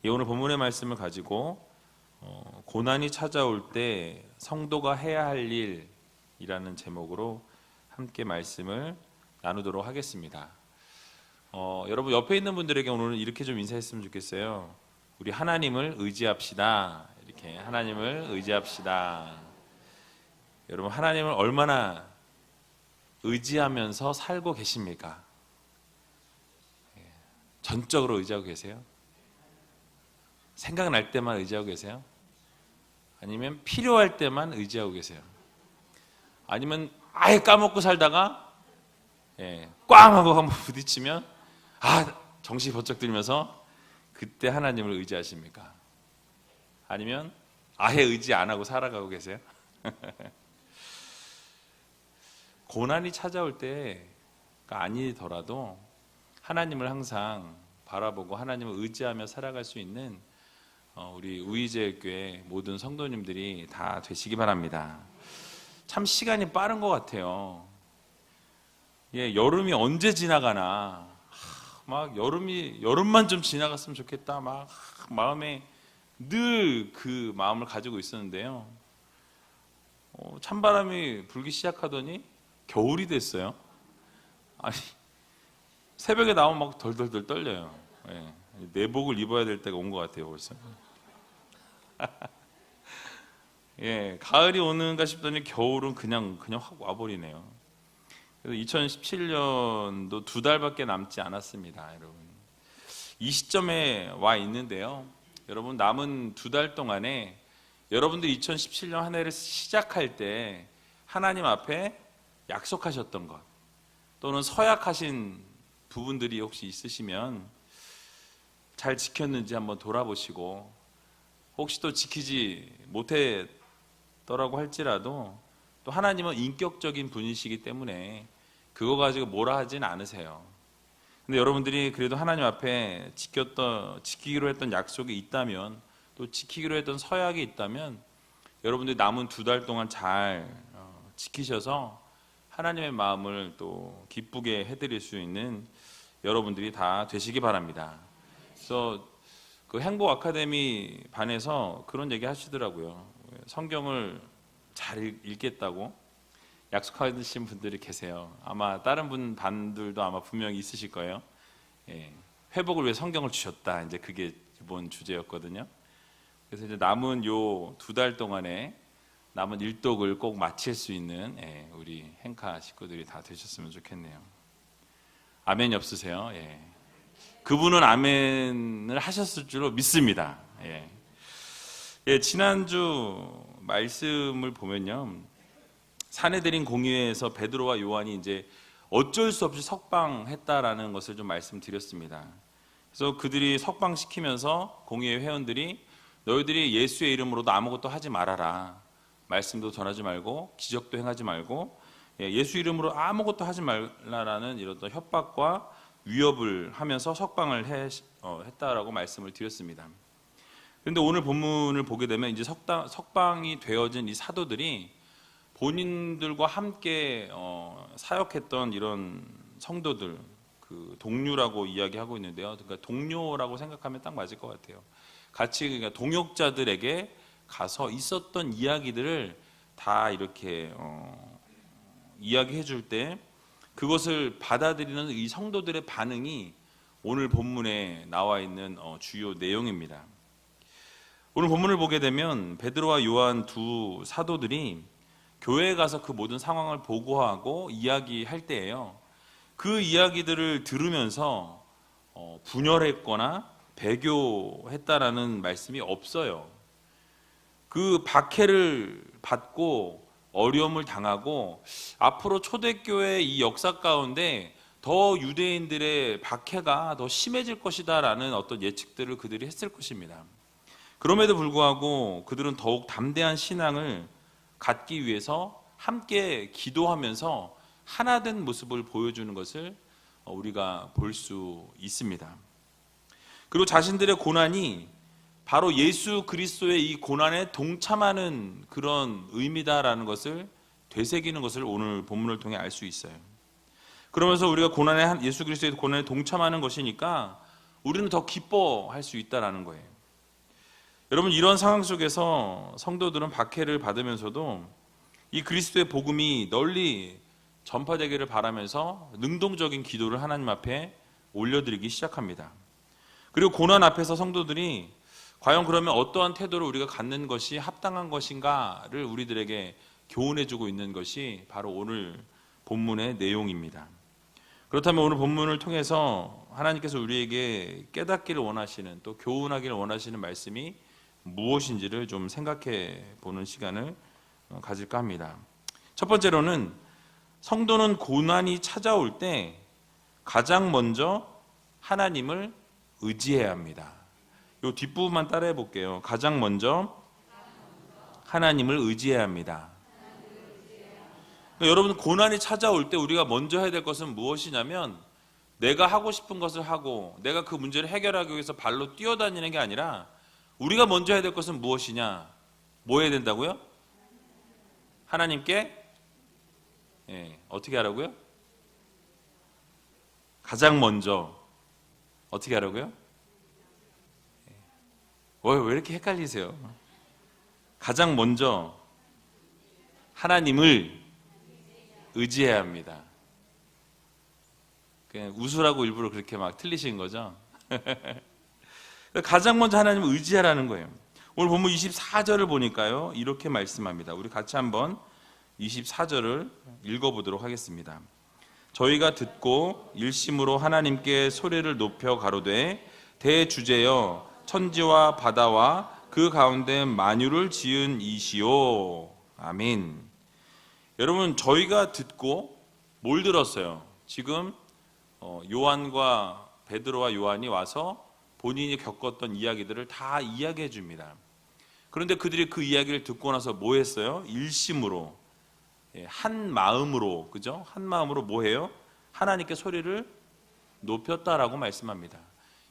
오늘 본문의 말씀을 가지고 고난이 찾아올 때 성도가 해야 할 일이라는 제목으로 함께 말씀을 나누도록 하겠습니다. 여러분 옆에 있는 분들에게 오늘은 이렇게 좀 인사했으면 좋겠어요. 우리 하나님을 의지합시다. 이렇게 하나님을 의지합시다. 여러분 하나님을 얼마나 의지하면서 살고 계십니까? 전적으로 의지하고 계세요? 생각날 때만 의지하고 계세요? 아니면 필요할 때만 의지하고 계세요? 아니면 아예 까먹고 살다가 꽝 하고 한번 부딪히면 정신이 번쩍 들면서 그때 하나님을 의지하십니까? 아니면 아예 의지 안 하고 살아가고 계세요? 고난이 찾아올 때가 아니더라도 하나님을 항상 바라보고 하나님을 의지하며 살아갈 수 있는 우리 우이제교회 모든 성도님들이 다 되시기 바랍니다. 참 시간이 빠른 것 같아요. 여름이 언제 지나가나 막 여름만 좀 지나갔으면 좋겠다 막 마음에 늘 그 마음을 가지고 있었는데요. 찬바람이 불기 시작하더니 겨울이 됐어요. 아니 새벽에 나오면 막 덜덜덜 떨려요. 내복을 입어야 될 때가 온 것 같아요 벌써. 가을이 오는가 싶더니 겨울은 그냥 확 와버리네요. 그래서 2017년도 2달밖에 남지 않았습니다, 여러분. 이 시점에 와 있는데요. 여러분 남은 2달 동안에 여러분들이 2017년 한 해를 시작할 때 하나님 앞에 약속하셨던 것 또는 서약하신 부분들이 혹시 있으시면 잘 지켰는지 한번 돌아보시고, 혹시 또 지키지 못했더라고 할지라도 또 하나님은 인격적인 분이시기 때문에 그거 가지고 뭐라 하진 않으세요. 근데 여러분들이 그래도 하나님 앞에 지키기로 했던 약속이 있다면, 또 지키기로 했던 서약이 있다면 여러분들이 남은 2달 동안 잘 지키셔서 하나님의 마음을 또 기쁘게 해드릴 수 있는 여러분들이 다 되시기 바랍니다. 그래서 그 행복 아카데미 반에서 그런 얘기 하시더라고요. 성경을 잘 읽겠다고 약속하신 분들이 계세요. 아마 다른 반들도 아마 분명히 있으실 거예요. 회복을 위해 성경을 주셨다. 이제 그게 이번 주제였거든요. 그래서 이제 남은 요 2달 동안에 남은 일독을 꼭 마칠 수 있는 우리 행카 식구들이 다 되셨으면 좋겠네요. 아멘이 없으세요? 그분은 아멘을 하셨을 줄로 믿습니다. 지난주 말씀을 보면요, 사내들인 공의회에서 베드로와 요한이 이제 어쩔 수 없이 석방했다라는 것을 좀 말씀드렸습니다. 그래서 그들이 석방시키면서 공의회 회원들이 너희들이 예수의 이름으로도 아무것도 하지 말아라, 말씀도 전하지 말고 기적도 행하지 말고 예수 이름으로 아무것도 하지 말라라는 이런 협박과 위협을 하면서 석방을 했다라고 말씀을 드렸습니다. 그런데 오늘 본문을 보게 되면 이제 석방이 되어진 이 사도들이 본인들과 함께 사역했던 이런 성도들, 그 동료라고 이야기하고 있는데요. 그러니까 동료라고 생각하면 딱 맞을 것 같아요. 같이 그러니까 동역자들에게 가서 있었던 이야기들을 다 이렇게 이야기해 줄 때 그것을 받아들이는 이 성도들의 반응이 오늘 본문에 나와 있는 주요 내용입니다. 오늘 본문을 보게 되면 베드로와 요한 두 사도들이 교회에 가서 그 모든 상황을 보고하고 이야기할 때예요. 그 이야기들을 들으면서 분열했거나 배교했다라는 말씀이 없어요. 그 박해를 받고 어려움을 당하고 앞으로 초대교회의 이 역사 가운데 더 유대인들의 박해가 더 심해질 것이다라는 어떤 예측들을 그들이 했을 것입니다. 그럼에도 불구하고 그들은 더욱 담대한 신앙을 갖기 위해서 함께 기도하면서 하나된 모습을 보여주는 것을 우리가 볼 수 있습니다. 그리고 자신들의 고난이 바로 예수 그리스도의 이 고난에 동참하는 그런 의미다라는 것을 되새기는 것을 오늘 본문을 통해 알 수 있어요. 그러면서 우리가 예수 그리스도의 고난에 동참하는 것이니까 우리는 더 기뻐할 수 있다라는 거예요. 여러분, 이런 상황 속에서 성도들은 박해를 받으면서도 이 그리스도의 복음이 널리 전파되기를 바라면서 능동적인 기도를 하나님 앞에 올려드리기 시작합니다. 그리고 고난 앞에서 성도들이 과연 그러면 어떠한 태도를 우리가 갖는 것이 합당한 것인가를 우리들에게 교훈해주고 있는 것이 바로 오늘 본문의 내용입니다. 그렇다면 오늘 본문을 통해서 하나님께서 우리에게 깨닫기를 원하시는, 또 교훈하기를 원하시는 말씀이 무엇인지를 좀 생각해 보는 시간을 가질까 합니다. 첫 번째로는 성도는 고난이 찾아올 때 가장 먼저 하나님을 의지해야 합니다. 이 뒷부분만 따라해 볼게요. 가장 먼저 하나님을 의지해야 합니다. 그러니까 여러분, 고난이 찾아올 때 우리가 먼저 해야 될 것은 무엇이냐면, 내가 하고 싶은 것을 하고 내가 그 문제를 해결하기 위해서 발로 뛰어다니는 게 아니라, 우리가 먼저 해야 될 것은 무엇이냐? 뭐 해야 된다고요? 하나님께 어떻게 하라고요? 가장 먼저 어떻게 하라고요? 왜 이렇게 헷갈리세요? 가장 먼저 하나님을 의지해야 합니다. 그냥 웃으라고 일부러 그렇게 막 틀리신 거죠? 가장 먼저 하나님을 의지하라는 거예요. 오늘 본문 24절을 보니까요, 이렇게 말씀합니다. 우리 같이 한번 24절을 읽어보도록 하겠습니다. 저희가 듣고 일심으로 하나님께 소리를 높여 가로되, 대주제여 천지와 바다와 그 가운데 만유를 지은 이시오. 아멘. 여러분, 저희가 듣고 뭘 들었어요? 지금 요한과 베드로와 요한이 와서 본인이 겪었던 이야기들을 다 이야기해 줍니다. 그런데 그들이 그 이야기를 듣고 나서 뭐 했어요? 일심으로, 한 마음으로, 그죠? 한 마음으로 뭐 해요? 하나님께 소리를 높였다라고 말씀합니다.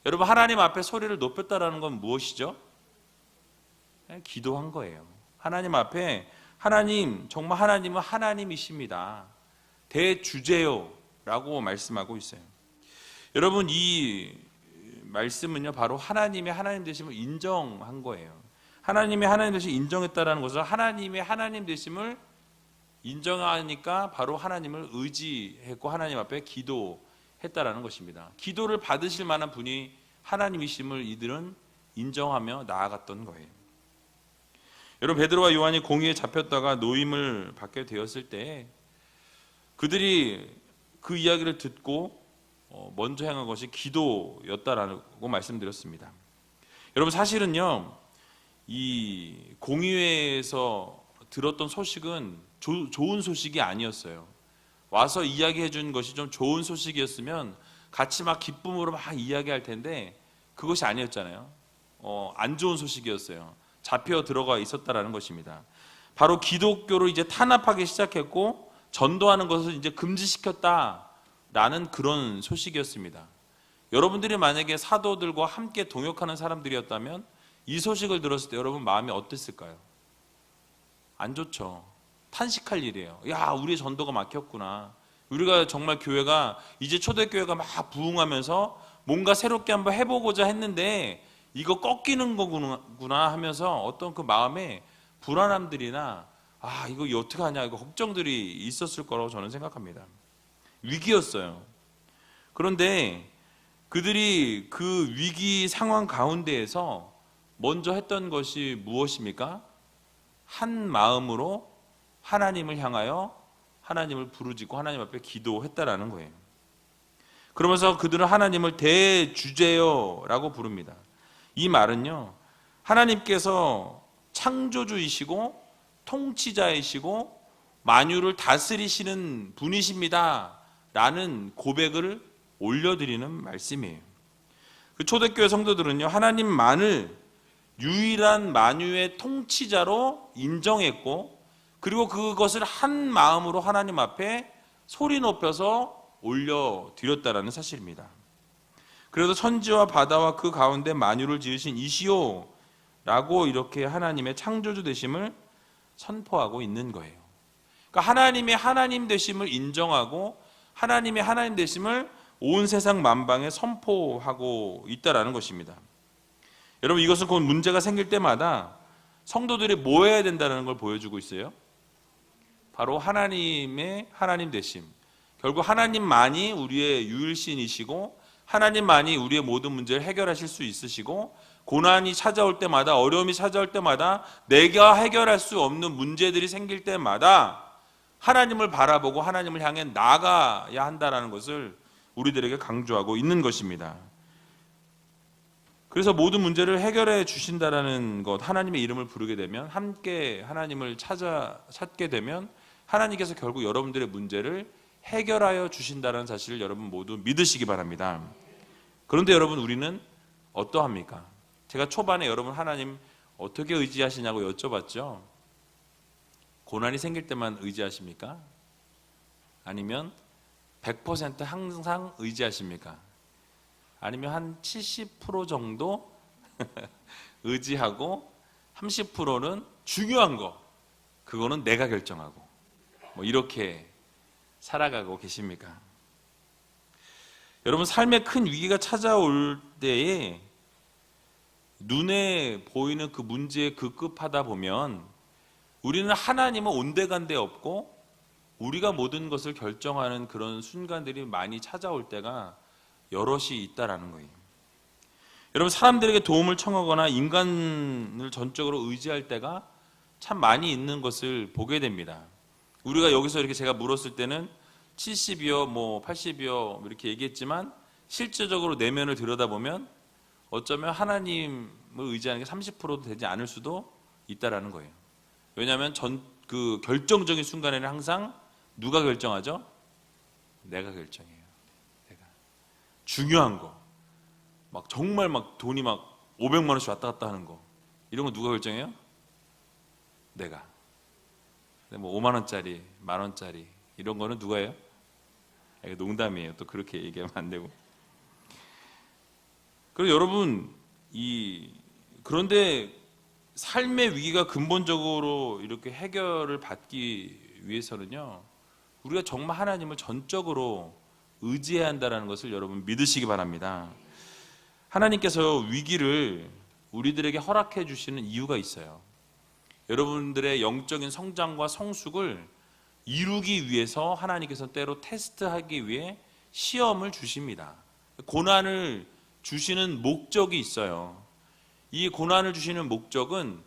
여러분, 하나님 앞에 소리를 높였다라는 건 무엇이죠? 기도한 거예요. 하나님 앞에, 하나님, 정말 하나님은 하나님이십니다. 대주제요 라고 말씀하고 있어요. 여러분, 이 말씀은요, 바로 하나님의 하나님 되심을 인정한 거예요. 하나님의 하나님 되심을 인정했다라는 것은 하나님의 하나님 되심을 인정하니까 바로 하나님을 의지했고 하나님 앞에 기도했다라는 것입니다. 기도를 받으실 만한 분이 하나님이심을 이들은 인정하며 나아갔던 거예요. 여러분, 베드로와 요한이 공의에 잡혔다가 노임을 받게 되었을 때 그들이 그 이야기를 듣고 먼저 행한 것이 기도였다라고 말씀드렸습니다. 여러분, 사실은요, 이 공의회에서 들었던 소식은 좋은 소식이 아니었어요. 와서 이야기해 준 것이 좀 좋은 소식이었으면 같이 막 기쁨으로 막 이야기할 텐데 그것이 아니었잖아요. 안 좋은 소식이었어요. 잡혀 들어가 있었다라는 것입니다. 바로 기독교로 이제 탄압하기 시작했고 전도하는 것을 이제 금지시켰다라는 그런 소식이었습니다. 여러분들이 만약에 사도들과 함께 동역하는 사람들이었다면 이 소식을 들었을 때 여러분 마음이 어땠을까요? 안 좋죠. 탄식할 일이에요. 야, 우리의 전도가 막혔구나. 우리가 정말 교회가 이제 초대교회가 막 부흥하면서 뭔가 새롭게 한번 해보고자 했는데 이거 꺾이는 거구나 하면서 어떤 그 마음에 불안함들이나 이거 어떻게 하냐, 이거 걱정들이 있었을 거라고 저는 생각합니다. 위기였어요. 그런데 그들이 그 위기 상황 가운데에서 먼저 했던 것이 무엇입니까? 한 마음으로 하나님을 향하여 하나님을 부르짖고 하나님 앞에 기도했다라는 거예요. 그러면서 그들은 하나님을 대주제여라고 부릅니다. 이 말은요, 하나님께서 창조주이시고 통치자이시고 만유를 다스리시는 분이십니다 라는 고백을 올려드리는 말씀이에요. 그 초대교회 성도들은요, 하나님만을 유일한 만유의 통치자로 인정했고, 그리고 그것을 한 마음으로 하나님 앞에 소리 높여서 올려드렸다라는 사실입니다. 그래서 천지와 바다와 그 가운데 만유를 지으신 이시오 라고 이렇게 하나님의 창조주 되심을 선포하고 있는 거예요. 그러니까 하나님의 하나님 되심을 인정하고 하나님의 하나님 되심을 온 세상 만방에 선포하고 있다라는 것입니다. 여러분, 이것은 곧 문제가 생길 때마다 성도들이 뭐 해야 된다는 걸 보여주고 있어요. 바로 하나님 되심. 결국 하나님만이 우리의 유일신이시고 하나님만이 우리의 모든 문제를 해결하실 수 있으시고, 고난이 찾아올 때마다, 어려움이 찾아올 때마다, 내가 해결할 수 없는 문제들이 생길 때마다 하나님을 바라보고 하나님을 향해 나아가야 한다는 것을 우리들에게 강조하고 있는 것입니다. 그래서 모든 문제를 해결해 주신다라는 것, 하나님의 이름을 부르게 되면, 함께 하나님을 찾게 되면 하나님께서 결국 여러분들의 문제를 해결하여 주신다는 사실을 여러분 모두 믿으시기 바랍니다. 그런데 여러분, 우리는 어떠합니까? 제가 초반에 여러분 하나님 어떻게 의지하시냐고 여쭤봤죠. 고난이 생길 때만 의지하십니까? 아니면 100% 항상 의지하십니까? 아니면 한 70% 정도 의지하고 30%는 중요한 거, 그거는 내가 결정하고, 뭐 이렇게 살아가고 계십니까? 여러분, 삶의 큰 위기가 찾아올 때에 눈에 보이는 그 문제에 급급하다 보면 우리는 하나님은 온데간데 없고 우리가 모든 것을 결정하는 그런 순간들이 많이 찾아올 때가 여럿이 있다라는 거예요. 여러분, 사람들에게 도움을 청하거나 인간을 전적으로 의지할 때가 참 많이 있는 것을 보게 됩니다. 우리가 여기서 이렇게 제가 물었을 때는 70이요, 뭐 80이요 이렇게 얘기했지만, 실제적으로 내면을 들여다보면 어쩌면 하나님을 의지하는 게 30%도 되지 않을 수도 있다라는 거예요. 왜냐하면 그 결정적인 순간에는 항상 누가 결정하죠? 내가 결정해요. 내가. 중요한 거, 막 정말 막 돈이 막 500만 원씩 왔다 갔다 하는 거, 이런 거 누가 결정해요? 내가. 뭐 5만 원짜리, 만 원짜리 이런 거는 누가 해요? 이게 농담이에요. 또 그렇게 얘기하면 안 되고. 그리고 여러분, 그런데 삶의 위기가 근본적으로 이렇게 해결을 받기 위해서는요, 우리가 정말 하나님을 전적으로 의지해야 한다는 것을 여러분 믿으시기 바랍니다. 하나님께서 위기를 우리들에게 허락해 주시는 이유가 있어요. 여러분들의 영적인 성장과 성숙을 이루기 위해서 하나님께서 때로 테스트하기 위해 시험을 주십니다. 고난을 주시는 목적이 있어요. 이 고난을 주시는 목적은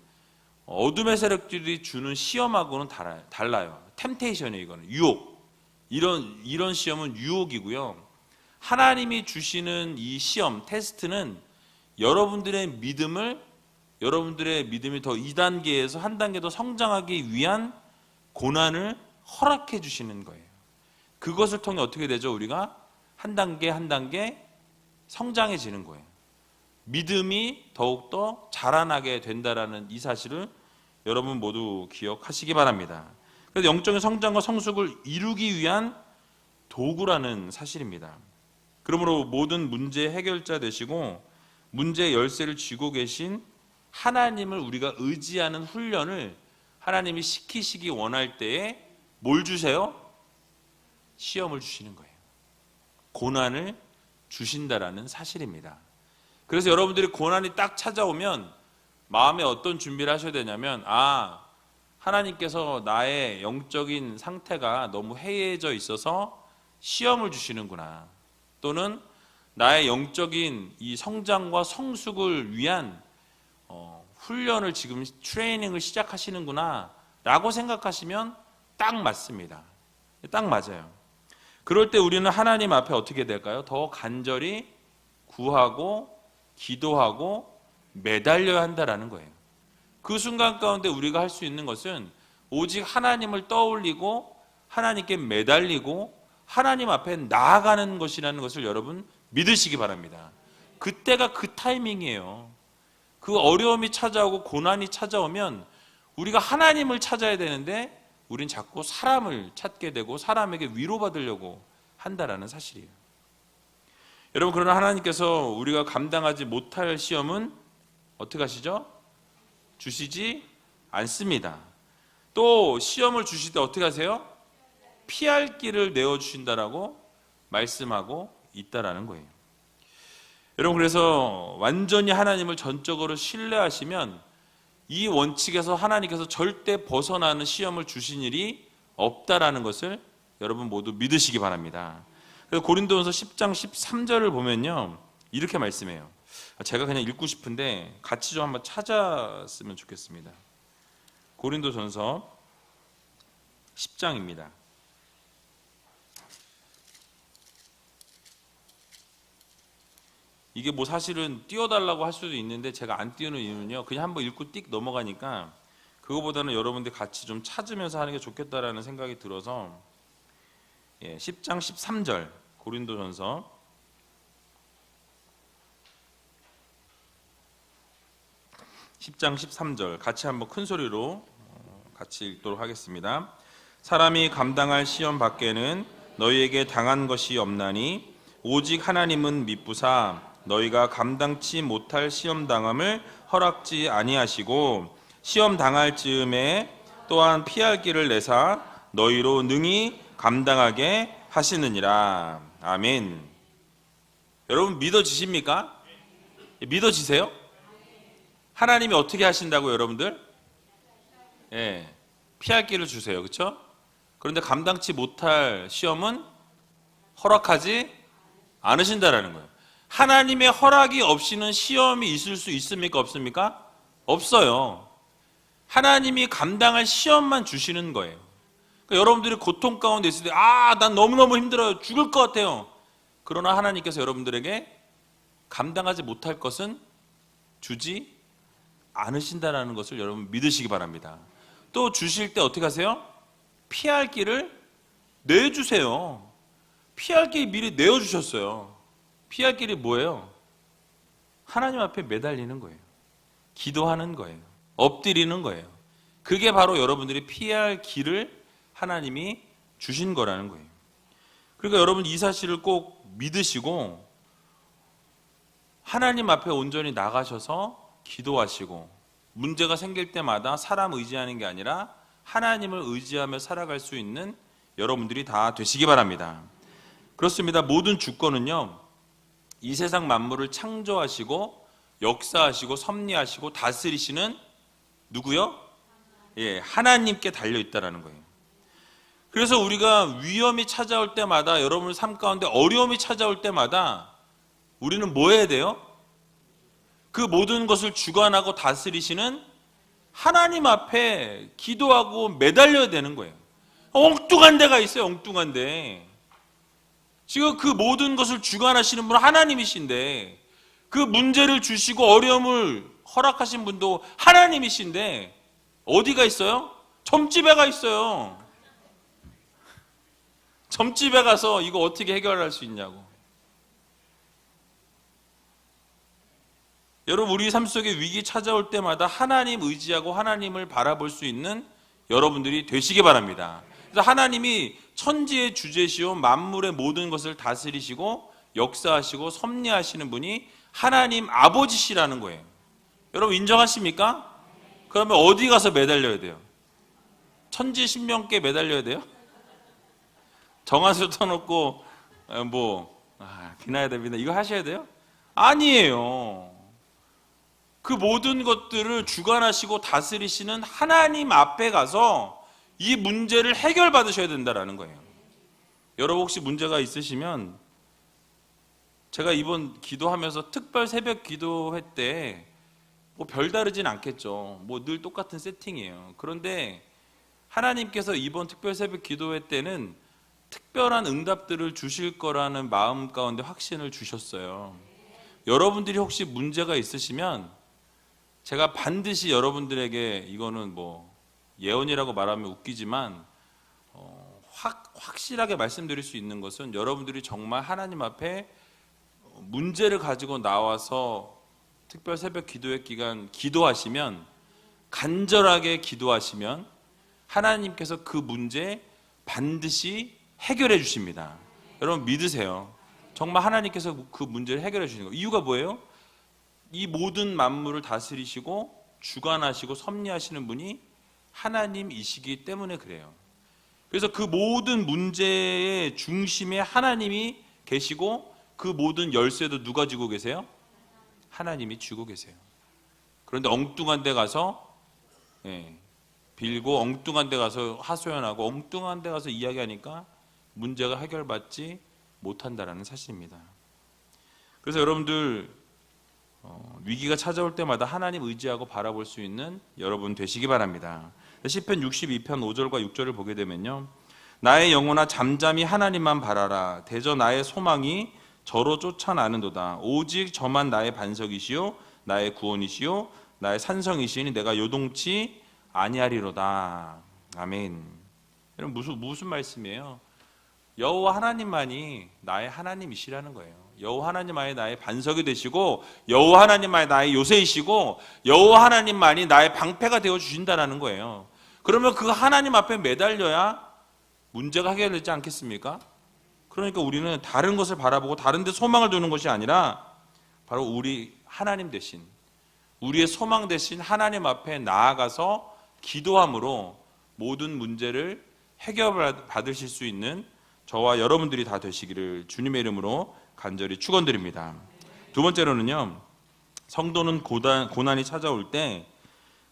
어둠의 세력들이 주는 시험하고는 달라요. 템테이션이에요. 이거는 유혹. 이런 시험은 유혹이고요. 하나님이 주시는 이 시험, 테스트는 여러분들의 믿음이 더 2단계에서 한 단계 더 성장하기 위한 고난을 허락해 주시는 거예요. 그것을 통해 어떻게 되죠? 우리가 한 단계 한 단계 성장해지는 거예요. 믿음이 더욱더 자라나게 된다라는 이 사실을 여러분 모두 기억하시기 바랍니다. 그래서 영적인 성장과 성숙을 이루기 위한 도구라는 사실입니다. 그러므로 모든 문제 해결자 되시고 문제의 열쇠를 쥐고 계신 하나님을 우리가 의지하는 훈련을 하나님이 시키시기 원할 때에 뭘 주세요? 시험을 주시는 거예요. 고난을 주신다라는 사실입니다. 그래서 여러분들이 고난이 딱 찾아오면 마음에 어떤 준비를 하셔야 되냐면, 하나님께서 나의 영적인 상태가 너무 해이해져 있어서 시험을 주시는구나, 또는 나의 영적인 이 성장과 성숙을 위한 훈련을 지금 트레이닝을 시작하시는구나 라고 생각하시면 딱 맞습니다. 딱 맞아요. 그럴 때 우리는 하나님 앞에 어떻게 될까요? 더 간절히 구하고 기도하고 매달려야 한다라는 거예요. 그 순간 가운데 우리가 할 수 있는 것은 오직 하나님을 떠올리고 하나님께 매달리고 하나님 앞에 나아가는 것이라는 것을 여러분 믿으시기 바랍니다. 그때가 그 타이밍이에요. 그 어려움이 찾아오고 고난이 찾아오면 우리가 하나님을 찾아야 되는데 우린 자꾸 사람을 찾게 되고 사람에게 위로받으려고 한다라는 사실이에요. 여러분, 그러나 하나님께서 우리가 감당하지 못할 시험은 어떻게 하시죠? 주시지 않습니다. 또 시험을 주실 때 어떻게 하세요? 피할 길을 내어주신다라고 말씀하고 있다라는 거예요. 여러분, 그래서 완전히 하나님을 전적으로 신뢰하시면 이 원칙에서 하나님께서 절대 벗어나는 시험을 주신 일이 없다라는 것을 여러분 모두 믿으시기 바랍니다. 그래서 고린도전서 10장 13절을 보면요, 이렇게 말씀해요. 제가 그냥 읽고 싶은데 같이 좀 한번 찾았으면 좋겠습니다. 고린도전서 10장입니다. 이게 뭐 사실은 띄워달라고 할 수도 있는데 제가 안 띄우는 이유는요, 그냥 한번 읽고 띡 넘어가니까 그거보다는 여러분들 같이 좀 찾으면서 하는 게 좋겠다라는 생각이 들어서 10장 13절 고린도전서 10장 13절 같이 한번 큰 소리로 같이 읽도록 하겠습니다. 사람이 감당할 시험 밖에는 너희에게 당한 것이 없나니 오직 하나님은 미쁘사 너희가 감당치 못할 시험 당함을 허락지 아니하시고 시험 당할 즈음에 또한 피할 길을 내사 너희로 능히 감당하게 하시느니라. 아멘. 여러분 믿어지십니까? 믿어지세요? 하나님이 어떻게 하신다고 여러분들? 피할 길을 주세요. 그렇죠? 그런데 감당치 못할 시험은 허락하지 않으신다라는 거예요. 하나님의 허락이 없이는 시험이 있을 수 있습니까? 없습니까? 없어요. 하나님이 감당할 시험만 주시는 거예요. 그러니까 여러분들이 고통 가운데 있을 때 난 너무너무 힘들어요. 죽을 것 같아요. 그러나 하나님께서 여러분들에게 감당하지 못할 것은 주지 않으신다라는 것을 여러분 믿으시기 바랍니다. 또 주실 때 어떻게 하세요? 피할 길을 내주세요. 피할 길 미리 내어주셨어요. 피할 길이 뭐예요? 하나님 앞에 매달리는 거예요. 기도하는 거예요. 엎드리는 거예요. 그게 바로 여러분들이 피할 길을 하나님이 주신 거라는 거예요. 그러니까 여러분 이 사실을 꼭 믿으시고 하나님 앞에 온전히 나가셔서 기도하시고 문제가 생길 때마다 사람 의지하는 게 아니라 하나님을 의지하며 살아갈 수 있는 여러분들이 다 되시기 바랍니다. 그렇습니다. 모든 주권은요, 이 세상 만물을 창조하시고 역사하시고 섭리하시고 다스리시는 누구요? 하나님께 달려있다라는 거예요. 그래서 우리가 위험이 찾아올 때마다, 여러분 삶 가운데 어려움이 찾아올 때마다 우리는 뭐 해야 돼요? 그 모든 것을 주관하고 다스리시는 하나님 앞에 기도하고 매달려야 되는 거예요. 엉뚱한 데가 있어요. 엉뚱한 데. 지금 그 모든 것을 주관하시는 분은 하나님이신데, 그 문제를 주시고 어려움을 허락하신 분도 하나님이신데 어디가 있어요? 점집에 있어요. 점집에 가서 이거 어떻게 해결할 수 있냐고. 여러분 우리 삶 속에 위기 찾아올 때마다 하나님 의지하고 하나님을 바라볼 수 있는 여러분들이 되시기 바랍니다. 그래서 하나님이 천지의 주제시오 만물의 모든 것을 다스리시고 역사하시고 섭리하시는 분이 하나님 아버지시라는 거예요. 여러분 인정하십니까? 그러면 어디 가서 매달려야 돼요? 천지 신명께 매달려야 돼요? 정한수 터놓고 비나야 됩니다. 이거 하셔야 돼요? 아니에요. 그 모든 것들을 주관하시고 다스리시는 하나님 앞에 가서 이 문제를 해결받으셔야 된다는 거예요. 여러분 혹시 문제가 있으시면 제가 이번 기도하면서 특별 새벽 기도회 때 뭐 별다르진 않겠죠. 뭐 늘 똑같은 세팅이에요. 그런데 하나님께서 이번 특별 새벽 기도회 때는 특별한 응답들을 주실 거라는 마음 가운데 확신을 주셨어요. 여러분들이 혹시 문제가 있으시면 제가 반드시 여러분들에게, 이거는 뭐 예언이라고 말하면 웃기지만 확실하게 말씀드릴 수 있는 것은, 여러분들이 정말 하나님 앞에 문제를 가지고 나와서 특별 새벽 기도회 기간 기도하시면, 간절하게 기도하시면 하나님께서 그 문제 반드시 해결해 주십니다. 여러분 믿으세요. 정말 하나님께서 그 문제를 해결해 주시는 거예요. 이유가 뭐예요? 이 모든 만물을 다스리시고 주관하시고 섭리하시는 분이 하나님이시기 때문에 그래요. 그래서 그 모든 문제의 중심에 하나님이 계시고 그 모든 열쇠도 누가 쥐고 계세요? 하나님이 쥐고 계세요. 그런데 엉뚱한 데 가서 빌고 엉뚱한 데 가서 하소연하고 엉뚱한 데 가서 이야기하니까 문제가 해결받지 못한다라는 사실입니다. 그래서 여러분들 위기가 찾아올 때마다 하나님 의지하고 바라볼 수 있는 여러분 되시기 바랍니다. 시편 62편 5절과 6절을 보게 되면요, 나의 영혼아 잠잠히 하나님만 바라라. 대저 나의 소망이 저로 쫓아나는도다. 오직 저만 나의 반석이시요 나의 구원이시요 나의 산성이시니 내가 요동치 아니하리로다. 아멘. 여러분 무슨 말씀이에요? 여호와 하나님만이 나의 하나님이시라는 거예요. 여호와 하나님만이 나의 반석이 되시고 여호와 하나님만이 나의 요새이시고 여호와 하나님만이 나의 방패가 되어 주신다는 거예요. 그러면 그 하나님 앞에 매달려야 문제가 해결되지 않겠습니까? 그러니까 우리는 다른 것을 바라보고 다른 데 소망을 두는 것이 아니라 바로 우리 하나님 대신, 우리의 소망 대신 하나님 앞에 나아가서 기도함으로 모든 문제를 해결받으실 수 있는 저와 여러분들이 다 되시기를 주님의 이름으로 간절히 축원드립니다. 두 번째로는요, 성도는 고난이 찾아올 때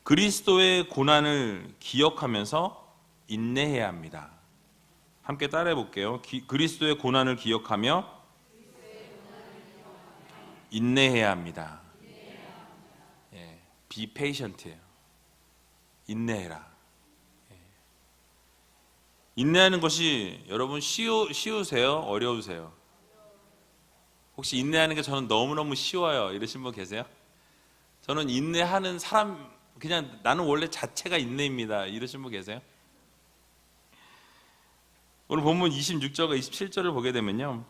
그리스도의 고난을 기억하면서 인내해야 합니다. 함께 따라해 볼게요. 그리스도의 고난을 기억하며 인내해야 합니다. Be patient예요. 인내해라. 인내하는 것이 여러분 쉬우세요? 어려우세요? 혹시 인내하는 게 저는 너무너무 쉬워요 이러신 분 계세요? 저는 인내하는 사람, 그냥 나는 원래 자체가 인내입니다 이러신 분 계세요? 오늘 본문 26절과 27절을 보게 되면요,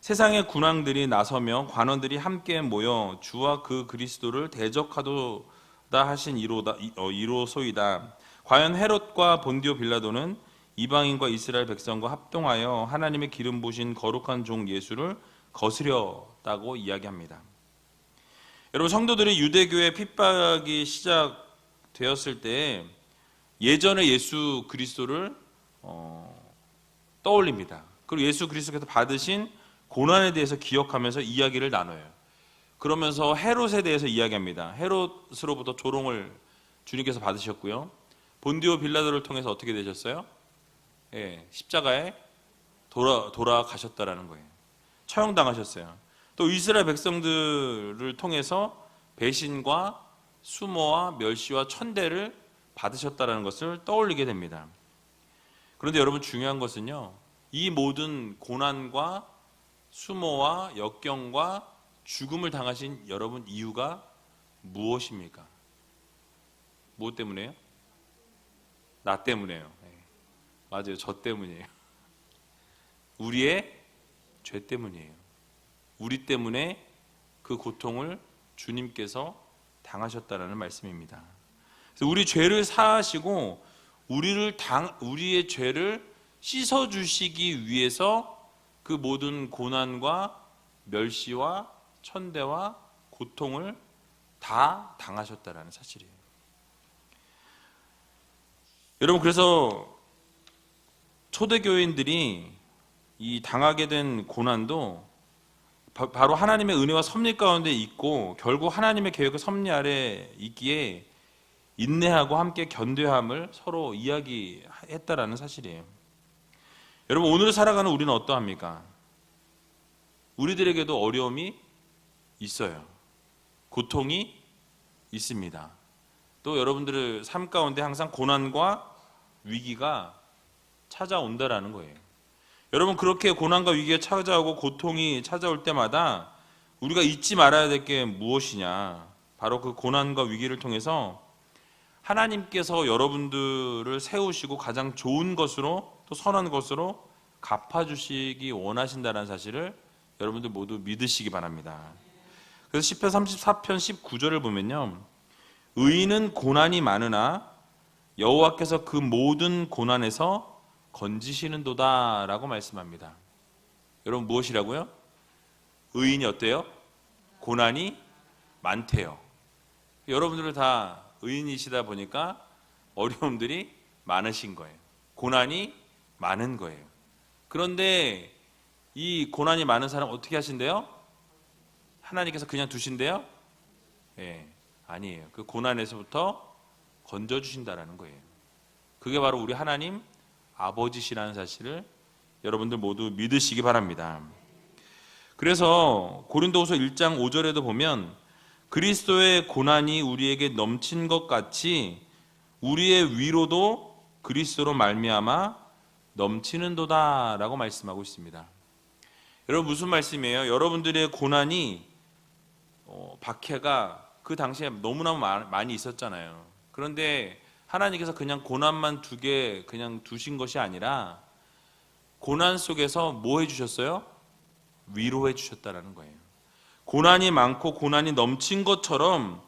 세상의 군왕들이 나서며 관원들이 함께 모여 주와 그 그리스도를 대적하도다 하신 이로소이다. 과연 헤롯과 본디오 빌라도는 이방인과 이스라엘 백성과 합동하여 하나님의 기름 부으신 거룩한 종 예수를 거스렸다고 이야기합니다. 여러분, 성도들이 유대교의 핍박이 시작되었을 때 예전에 예수 그리스도를 떠올립니다. 그리고 예수 그리스도께서 받으신 고난에 대해서 기억하면서 이야기를 나눠요. 그러면서 헤롯에 대해서 이야기합니다. 헤롯으로부터 조롱을 주님께서 받으셨고요, 본디오 빌라도를 통해서 어떻게 되셨어요? 십자가에 돌아가셨다라는 거예요. 처형당하셨어요. 또 이스라엘 백성들을 통해서 배신과 수모와 멸시와 천대를 받으셨다라는 것을 떠올리게 됩니다. 그런데 여러분, 중요한 것은요, 이 모든 고난과 수모와 역경과 죽음을 당하신 여러분 이유가 무엇입니까? 무엇 때문에요? 나 때문에요. 맞아요. 저 때문이에요. 우리의 죄 때문이에요. 우리 때문에 그 고통을 주님께서 당하셨다라는 말씀입니다. 그래서 우리 죄를 사하시고 우리의 죄를 씻어주시기 위해서 그 모든 고난과 멸시와 천대와 고통을 다 당하셨다라는 사실이에요. 여러분, 그래서 초대교인들이 이 당하게 된 고난도 바로 하나님의 은혜와 섭리 가운데 있고 결국 하나님의 계획과 섭리 아래 있기에 인내하고 함께 견뎌함을 서로 이야기했다라는 사실이에요. 여러분, 오늘 살아가는 우리는 어떠합니까? 우리들에게도 어려움이 있어요. 고통이 있습니다. 또 여러분들의 삶 가운데 항상 고난과 위기가 찾아온다라는 거예요. 여러분, 그렇게 고난과 위기가 찾아오고 고통이 찾아올 때마다 우리가 잊지 말아야 될 게 무엇이냐? 바로 그 고난과 위기를 통해서 하나님께서 여러분들을 세우시고 가장 좋은 것으로 또 선한 것으로 갚아주시기 원하신다는 사실을 여러분들 모두 믿으시기 바랍니다. 그래서 시편 34편 19절을 보면요, 의인은 고난이 많으나 여호와께서 그 모든 고난에서 건지시는도다 라고 말씀합니다. 여러분, 무엇이라고요? 의인이 어때요? 고난이 많대요. 여러분들은 다 의인이시다 보니까 어려움들이 많으신 거예요. 고난이 많은 거예요. 그런데 이 고난이 많은 사람 어떻게 하신대요? 하나님께서 그냥 두신대요? 예, 아니에요. 그 고난에서부터 건져주신다라는 거예요. 그게 바로 우리 하나님 아버지시라는 사실을 여러분들 모두 믿으시기 바랍니다. 그래서 고린도후서 1장 5절에도 보면 그리스도의 고난이 우리에게 넘친 것 같이 우리의 위로도 그리스도로 말미암아 넘치는도다라고 말씀하고 있습니다. 여러분 무슨 말씀이에요? 여러분들의 고난이 박해가 그 당시에 너무나 많이 있었잖아요. 그런데 하나님께서 그냥 고난만 그냥 두신 것이 아니라 고난 속에서 뭐 해주셨어요? 위로해 주셨다라는 거예요. 고난이 많고 고난이 넘친 것처럼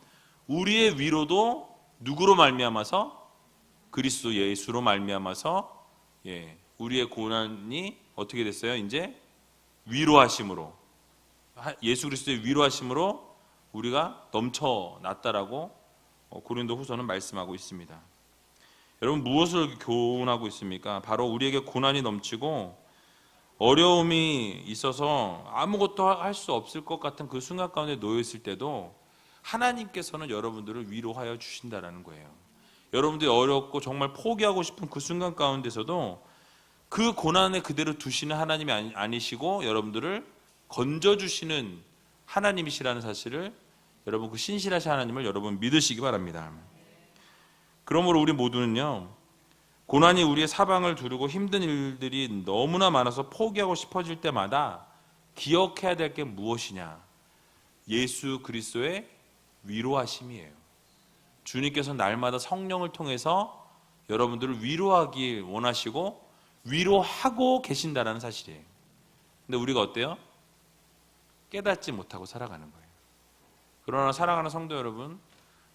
우리의 위로도 누구로 말미암아서? 그리스도 예수로 말미암아서 우리의 고난이 어떻게 됐어요? 이제 위로하심으로, 예수 그리스도의 위로하심으로 우리가 넘쳐났다라고 고린도 후서는 말씀하고 있습니다. 여러분 무엇을 교훈하고 있습니까? 바로 우리에게 고난이 넘치고 어려움이 있어서 아무것도 할 수 없을 것 같은 그 순간 가운데 놓여 있을 때도 하나님께서는 여러분들을 위로하여 주신다라는 거예요. 여러분들이 어렵고 정말 포기하고 싶은 그 순간 가운데서도 그 고난에 그대로 두시는 하나님이 아니시고 여러분들을 건져주시는 하나님이시라는 사실을 여러분 그 신실하신 하나님을 여러분 믿으시기 바랍니다. 그러므로 우리 모두는요, 고난이 우리의 사방을 두르고 힘든 일들이 너무나 많아서 포기하고 싶어질 때마다 기억해야 될 게 무엇이냐? 예수 그리스도의 위로하심이에요. 주님께서 날마다 성령을 통해서 여러분들을 위로하길 원하시고 위로하고 계신다는 사실이에요. 근데 우리가 어때요? 깨닫지 못하고 살아가는 거예요. 그러나 사랑하는 성도 여러분,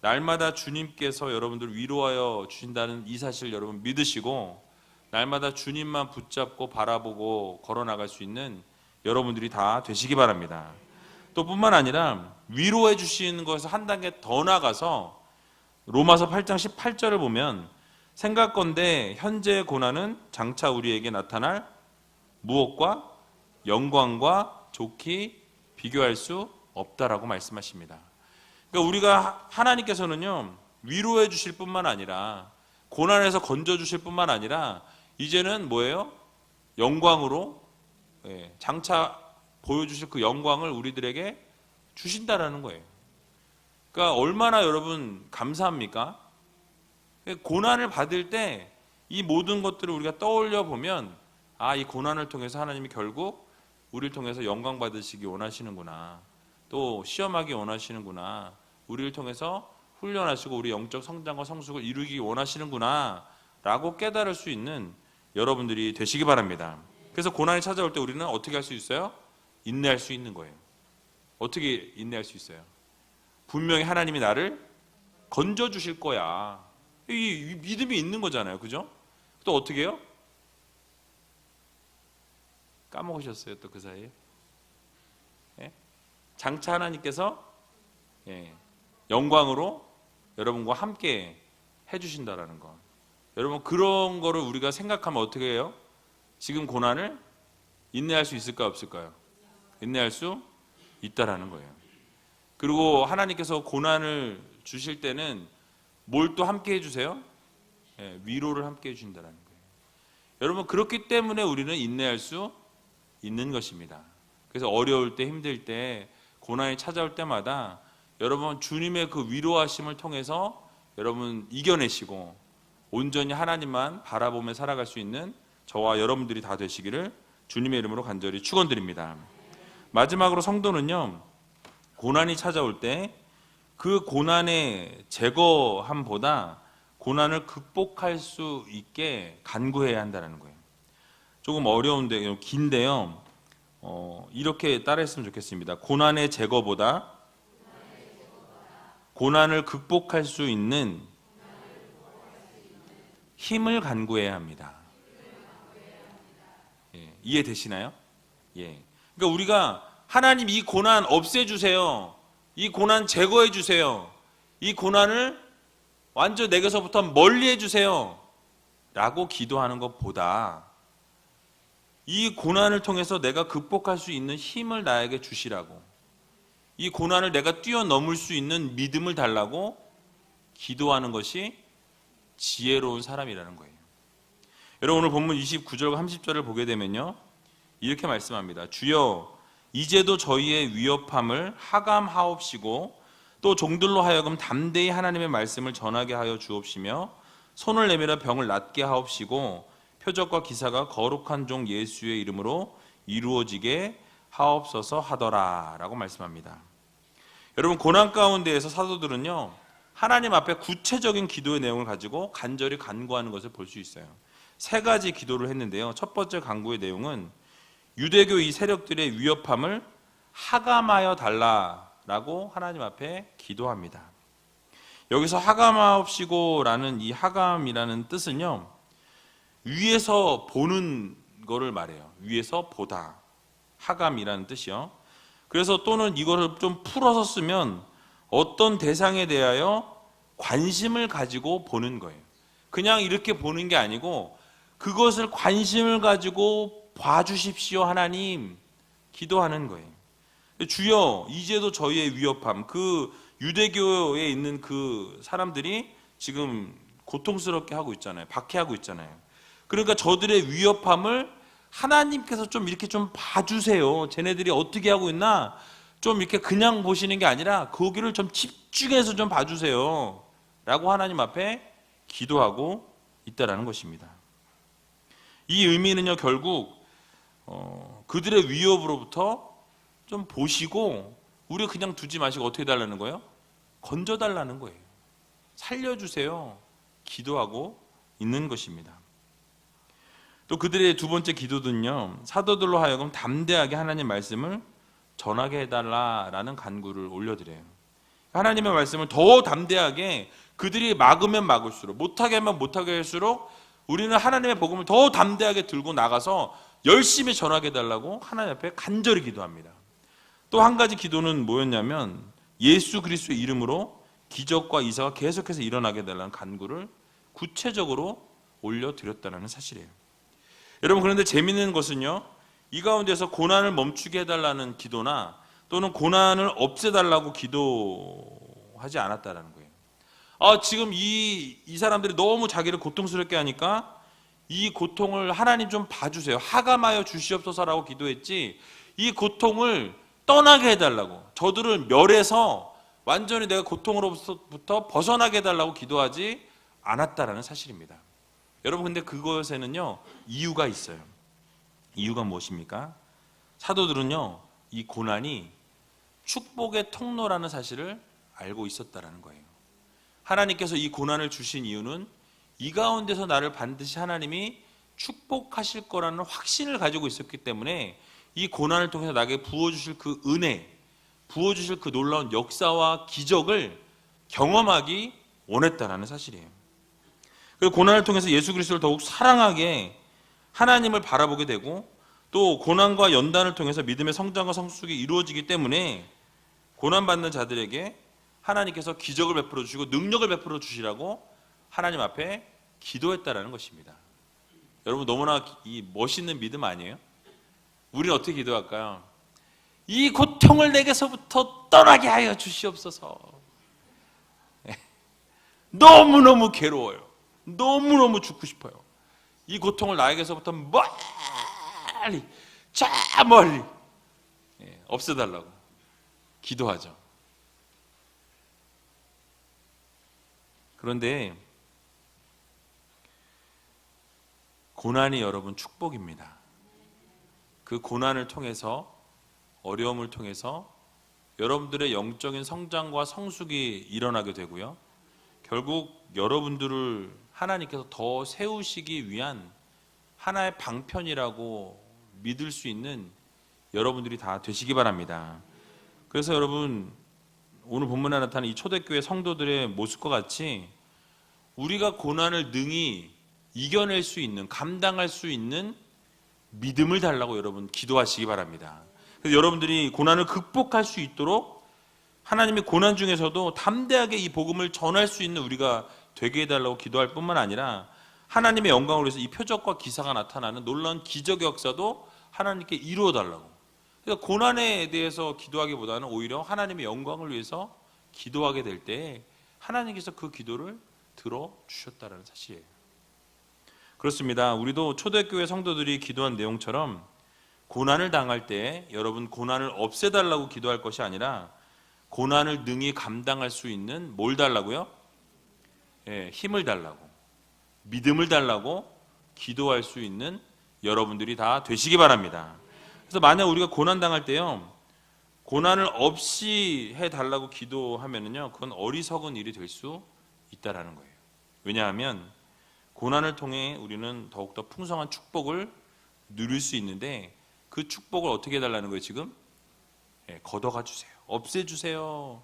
날마다 주님께서 여러분들을 위로하여 주신다는 이 사실을 여러분 믿으시고 날마다 주님만 붙잡고 바라보고 걸어나갈 수 있는 여러분들이 다 되시기 바랍니다. 또 뿐만 아니라 위로해 주시는 것에서 한 단계 더 나가서 로마서 8장 18절을 보면 생각건대 현재의 고난은 장차 우리에게 나타날 무엇과 영광과 좋게 비교할 수 없다라고 말씀하십니다. 그러니까 우리가 하나님께서는요 위로해 주실 뿐만 아니라 고난에서 건져 주실 뿐만 아니라 이제는 뭐예요? 영광으로 장차 보여주실 그 영광을 우리들에게 주신다라는 거예요. 그러니까 얼마나 여러분 감사합니까? 고난을 받을 때 이 모든 것들을 우리가 떠올려 보면 이 고난을 통해서 하나님이 결국 우리를 통해서 영광 받으시기 원하시는구나. 또 시험하기 원하시는구나. 우리를 통해서 훈련하시고 우리 영적 성장과 성숙을 이루기 원하시는구나 라고 깨달을 수 있는 여러분들이 되시기 바랍니다. 그래서 고난이 찾아올 때 우리는 어떻게 할 수 있어요? 인내할 수 있는 거예요. 어떻게 인내할 수 있어요? 분명히 하나님이 나를 건져주실 거야. 이 믿음이 있는 거잖아요. 그죠? 또 어떻게 해요? 까먹으셨어요? 또 그 사이에? 장차 하나님께서 영광으로 여러분과 함께 해주신다라는 거. 여러분 그런 거를 우리가 생각하면 어떻게 해요? 지금 고난을 인내할 수 있을까요? 없을까요? 인내할 수 있다라는 거예요. 그리고 하나님께서 고난을 주실 때는 뭘 또 함께 해주세요? 위로를 함께 해주신다라는 거예요. 여러분 그렇기 때문에 우리는 인내할 수 있는 것입니다. 그래서 어려울 때 힘들 때 고난이 찾아올 때마다 여러분 주님의 그 위로하심을 통해서 여러분 이겨내시고 온전히 하나님만 바라보며 살아갈 수 있는 저와 여러분들이 다 되시기를 주님의 이름으로 간절히 축원드립니다. 마지막으로 성도는요 고난이 찾아올 때 그 고난의 제거함보다 고난을 극복할 수 있게 간구해야 한다는 거예요. 조금 어려운데 긴데요. 이렇게 따라했으면 좋겠습니다. 고난의 제거보다 고난을 극복할 수 있는 힘을 간구해야 합니다. 이해되시나요? 그러니까 우리가 하나님 이 고난 없애주세요. 이 고난 제거해주세요. 이 고난을 완전 내게서부터 멀리 해주세요. 라고 기도하는 것보다 이 고난을 통해서 내가 극복할 수 있는 힘을 나에게 주시라고, 이 고난을 내가 뛰어넘을 수 있는 믿음을 달라고 기도하는 것이 지혜로운 사람이라는 거예요. 여러분, 오늘 본문 29절과 30절을 보게 되면요, 이렇게 말씀합니다. 주여, 이제도 저희의 위협함을 하감하옵시고 또 종들로 하여금 담대히 하나님의 말씀을 전하게 하여 주옵시며 손을 내밀어 병을 낫게 하옵시고 표적과 기사가 거룩한 종 예수의 이름으로 이루어지게 하옵소서 하더라 라고 말씀합니다. 여러분, 고난 가운데에서 사도들은요, 하나님 앞에 구체적인 기도의 내용을 가지고 간절히 간구하는 것을 볼 수 있어요. 세 가지 기도를 했는데요, 첫 번째 간구의 내용은 유대교 이 세력들의 위협함을 하감하여 달라라고 하나님 앞에 기도합니다. 여기서 하감하옵시고라는 이 하감이라는 뜻은요, 위에서 보는 거를 말해요. 위에서 보다, 하감이라는 뜻이요. 그래서 또는 이거를 좀 풀어서 쓰면 어떤 대상에 대하여 관심을 가지고 보는 거예요. 그냥 이렇게 보는 게 아니고 그것을 관심을 가지고 봐주십시오 하나님, 기도하는 거예요. 주여, 이제도 저희의 위협함, 그 유대교에 있는 그 사람들이 지금 고통스럽게 하고 있잖아요. 박해하고 있잖아요. 그러니까 저들의 위협함을 하나님께서 좀 이렇게 좀 봐주세요. 쟤네들이 어떻게 하고 있나 좀 이렇게 그냥 보시는 게 아니라 거기를 좀 집중해서 좀 봐주세요 라고 하나님 앞에 기도하고 있다라는 것입니다. 이 의미는요, 결국 그들의 위협으로부터 좀 보시고 우리 그냥 두지 마시고 어떻게 해달라는 거예요? 건져달라는 거예요. 살려주세요. 기도하고 있는 것입니다. 또 그들의 두 번째 기도는요, 사도들로 하여금 담대하게 하나님 말씀을 전하게 해달라라는 간구를 올려드려요. 하나님의 말씀을 더 담대하게 그들이 막으면 막을수록, 못하게 하면 못하게 할수록 우리는 하나님의 복음을 더 담대하게 들고 나가서 열심히 전하게 해달라고 하나님 앞에 간절히 기도합니다. 또 한 가지 기도는 뭐였냐면 예수 그리스도의 이름으로 기적과 이사가 계속해서 일어나게 해달라는 간구를 구체적으로 올려드렸다는 사실이에요. 여러분, 그런데 재미있는 것은요, 이 가운데서 고난을 멈추게 해달라는 기도나 또는 고난을 없애달라고 기도하지 않았다는 거예요. 지금 이 사람들이 너무 자기를 고통스럽게 하니까 이 고통을 하나님 좀 봐주세요. 하감하여 주시옵소서라고 기도했지, 이 고통을 떠나게 해달라고, 저들을 멸해서 완전히 내가 고통으로부터 벗어나게 해달라고 기도하지 않았다라는 사실입니다. 여러분, 근데 그것에는요, 이유가 있어요. 이유가 무엇입니까? 사도들은요, 이 고난이 축복의 통로라는 사실을 알고 있었다라는 거예요. 하나님께서 이 고난을 주신 이유는 이 가운데서 나를 반드시 하나님이 축복하실 거라는 확신을 가지고 있었기 때문에 이 고난을 통해서 나에게 부어주실 그 은혜, 부어주실 그 놀라운 역사와 기적을 경험하기 원했다라는 사실이에요. 그리고 고난을 통해서 예수 그리스도를 더욱 사랑하게 하나님을 바라보게 되고, 또 고난과 연단을 통해서 믿음의 성장과 성숙이 이루어지기 때문에 고난받는 자들에게 하나님께서 기적을 베풀어 주시고 능력을 베풀어 주시라고 하나님 앞에 기도했다라는 것입니다. 여러분, 너무나 이 멋있는 믿음 아니에요? 우리는 어떻게 기도할까요? 이 고통을 내게서부터 떠나게 하여 주시옵소서. 너무너무 괴로워요. 너무너무 죽고 싶어요. 이 고통을 나에게서부터 멀리, 저 멀리 없애달라고 기도하죠. 그런데 고난이 여러분 축복입니다. 그 고난을 통해서, 어려움을 통해서 여러분들의 영적인 성장과 성숙이 일어나게 되고요, 결국 여러분들을 하나님께서 더 세우시기 위한 하나의 방편이라고 믿을 수 있는 여러분들이 다 되시기 바랍니다. 그래서 여러분, 오늘 본문에 나타난 이 초대교회 성도들의 모습과 같이 우리가 고난을 능히 이겨낼 수 있는, 감당할 수 있는 믿음을 달라고 여러분 기도하시기 바랍니다. 그래서 여러분들이 고난을 극복할 수 있도록 하나님이 고난 중에서도 담대하게 이 복음을 전할 수 있는 우리가 되게 해달라고 기도할 뿐만 아니라 하나님의 영광을 위해서 이 표적과 기사가 나타나는 놀라운 기적의 역사도 하나님께 이루어 달라고. 그래서 고난에 대해서 기도하기보다는 오히려 하나님의 영광을 위해서 기도하게 될 때 하나님께서 그 기도를 들어주셨다는 사실이에요. 그렇습니다. 우리도 초대교회 성도들이 기도한 내용처럼 고난을 당할 때 여러분 고난을 없애달라고 기도할 것이 아니라 고난을 능히 감당할 수 있는 뭘 달라고요? 힘을 달라고, 믿음을 달라고 기도할 수 있는 여러분들이 다 되시기 바랍니다. 그래서 만약 우리가 고난 당할 때요, 고난을 없이 해달라고 기도하면은요, 그건 어리석은 일이 될 수 있다라는 거예요. 왜냐하면 고난을 통해 우리는 더욱더 풍성한 축복을 누릴 수 있는데 그 축복을 어떻게 해달라는 거예요 지금? 걷어가 주세요. 없애주세요.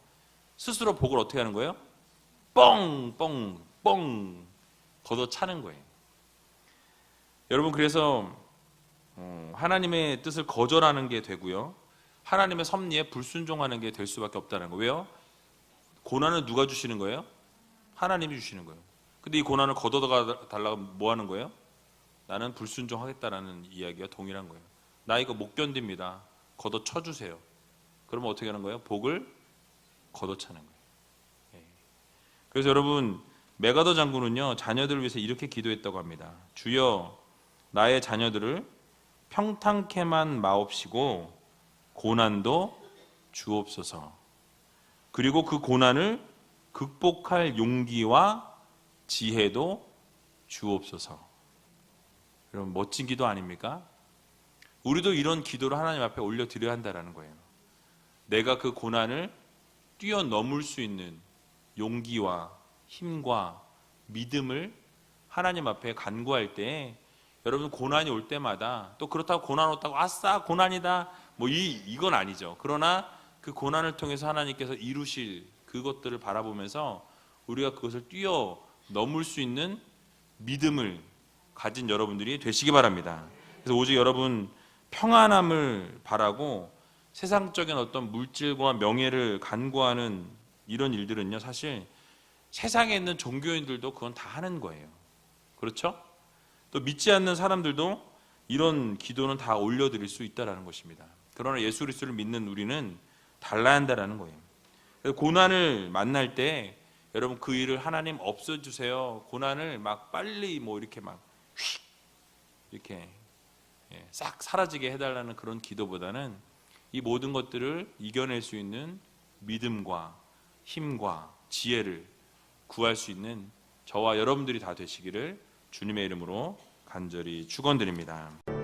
스스로 복을 어떻게 하는 거예요? 뻥 걷어차는 거예요. 여러분, 그래서 하나님의 뜻을 거절하는 게 되고요, 하나님의 섭리에 불순종하는 게 될 수밖에 없다는 거예요. 왜요? 고난은 누가 주시는 거예요? 하나님이 주시는 거예요. 근데 이 고난을 걷어가 달라고 뭐 하는 거예요? 나는 불순종하겠다라는 이야기가 동일한 거예요. 나 이거 못 견딥니다. 걷어쳐 주세요. 그러면 어떻게 하는 거예요? 복을 걷어차는 거예요. 그래서 여러분, 메가더 장군은요, 자녀들을 위해서 이렇게 기도했다고 합니다. 주여, 나의 자녀들을 평탄케만 마옵시고 고난도 주옵소서. 그리고 그 고난을 극복할 용기와 지혜도 주옵소서. 여러분, 멋진 기도 아닙니까? 우리도 이런 기도를 하나님 앞에 올려드려야 한다는 거예요. 내가 그 고난을 뛰어넘을 수 있는 용기와 힘과 믿음을 하나님 앞에 간구할 때, 여러분, 고난이 올 때마다 또 그렇다고 고난 왔다고 아싸 고난이다 뭐 이건 아니죠. 그러나 그 고난을 통해서 하나님께서 이루실 그것들을 바라보면서 우리가 그것을 뛰어넘을 수 있는 믿음을 가진 여러분들이 되시기 바랍니다. 그래서 오직 여러분 평안함을 바라고 세상적인 어떤 물질과 명예를 간구하는 이런 일들은요, 사실 세상에 있는 종교인들도 그건 다 하는 거예요. 그렇죠? 또 믿지 않는 사람들도 이런 기도는 다 올려드릴 수 있다는 것입니다. 그러나 예수 그리스도를 믿는 우리는 달라야 한다는 거예요. 그래서 고난을 만날 때 여러분 그 일을 하나님 없애주세요, 고난을 막 빨리 뭐 이렇게 막 휙 이렇게 싹 사라지게 해달라는 그런 기도보다는 이 모든 것들을 이겨낼 수 있는 믿음과 힘과 지혜를 구할 수 있는 저와 여러분들이 다 되시기를 주님의 이름으로 간절히 축원드립니다.